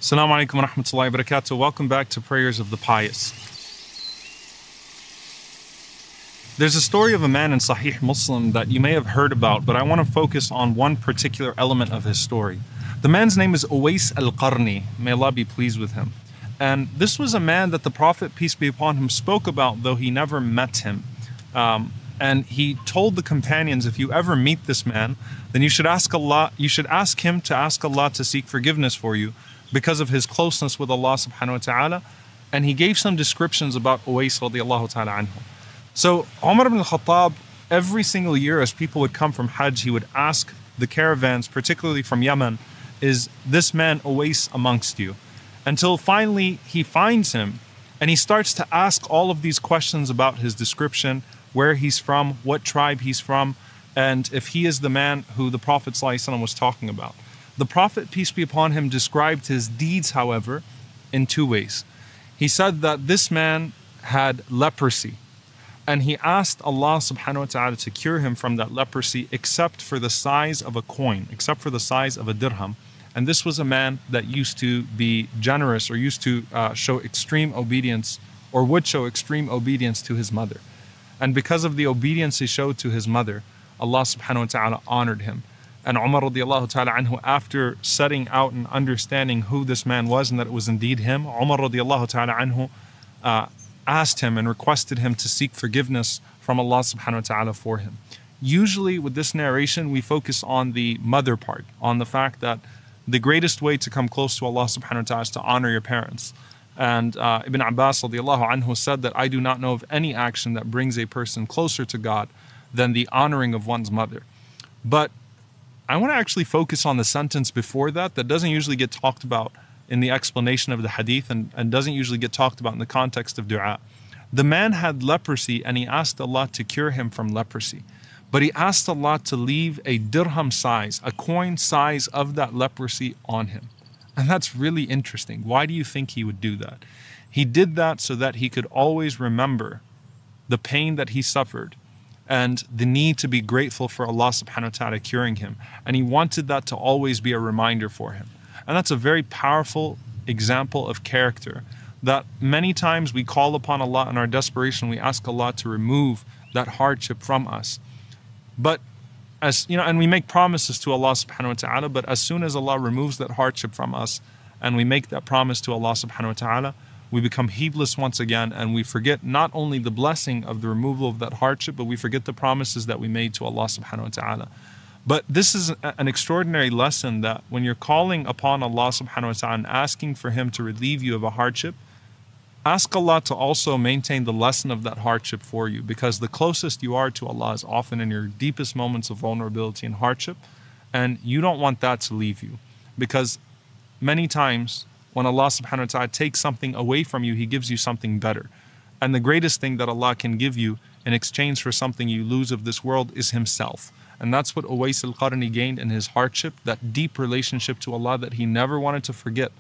Assalamu alaikum wa rahmatullahi wa barakatuh. Welcome back to Prayers of the Pious. There's a story of a man in Sahih Muslim that you may have heard about, but I want to focus on one particular element of his story. The man's name is Uwais al-Qarni. May Allah be pleased with him. And this was a man that the Prophet, peace be upon him, spoke about, though he never met him. And he told the companions, if you ever meet this man, then you should ask him to ask Allah to seek forgiveness for you, because of his closeness with Allah subhanahu wa ta'ala. And he gave some descriptions about Uwais radiallahu ta'ala anhu. So Omar ibn al-Khattab, every single year as people would come from Hajj, he would ask the caravans, particularly from Yemen, is this man Uwais amongst you? Until finally he finds him and he starts to ask all of these questions about his description, where he's from, what tribe he's from, and if he is the man who the Prophet ﷺ was talking about. The Prophet, peace be upon him, described his deeds, however, in two ways. He said that this man had leprosy, and he asked Allah subhanahu wa ta'ala to cure him from that leprosy except for the size of a coin, except for the size of a dirham. And this was a man that used to be generous, or used to show extreme obedience, or would show extreme obedience to his mother. And because of the obedience he showed to his mother, Allah subhanahu wa ta'ala honored him. And Omar radiallahu ta'ala anhu, after setting out and understanding who this man was and that it was indeed him, Omar radiallahu ta'ala anhu asked him and requested him to seek forgiveness from Allah subhanahu wa ta'ala for him. Usually with this narration we focus on the mother part, on the fact that the greatest way to come close to Allah subhanahu wa ta'ala is to honor your parents. And Ibn Abbas radiallahu anhu said that I do not know of any action that brings a person closer to God than the honoring of one's mother. But I want to actually focus on the sentence before that doesn't usually get talked about in the explanation of the hadith, and doesn't usually get talked about in the context of dua. The man had leprosy and he asked Allah to cure him from leprosy. But he asked Allah to leave a dirham size, a coin size of that leprosy on him. And that's really interesting. Why do you think he would do that? He did that so that he could always remember the pain that he suffered and the need to be grateful for Allah subhanahu wa ta'ala curing him. And he wanted that to always be a reminder for him. And that's a very powerful example of character, that many times we call upon Allah in our desperation, we ask Allah to remove that hardship from us. But as you know, and we make promises to Allah subhanahu wa ta'ala, but as soon as Allah removes that hardship from us and we make that promise to Allah subhanahu wa ta'ala, we become heedless once again, and we forget not only the blessing of the removal of that hardship, but we forget the promises that we made to Allah subhanahu wa ta'ala. But this is an extraordinary lesson, that when you're calling upon Allah subhanahu wa ta'ala and asking for Him to relieve you of a hardship, ask Allah to also maintain the lesson of that hardship for you, because the closest you are to Allah is often in your deepest moments of vulnerability and hardship, and you don't want that to leave you. Because many times when Allah subhanahu wa ta'ala takes something away from you, He gives you something better. And the greatest thing that Allah can give you in exchange for something you lose of this world is Himself. And that's what Uwais al-Qarni gained in his hardship, that deep relationship to Allah that he never wanted to forget,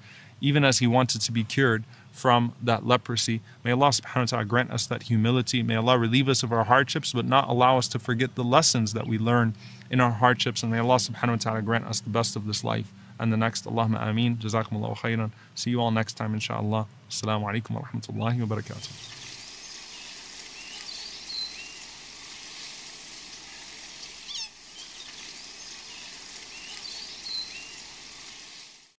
even as he wanted to be cured from that leprosy. May Allah subhanahu wa ta'ala grant us that humility. May Allah relieve us of our hardships, but not allow us to forget the lessons that we learn in our hardships. And may Allah subhanahu wa ta'ala grant us the best of this life and the next. Allahumma ameen. Jazakumullahu khairan. See you all next time, inshallah. Assalamu alaikum wa rahmatullahi wa barakatuh.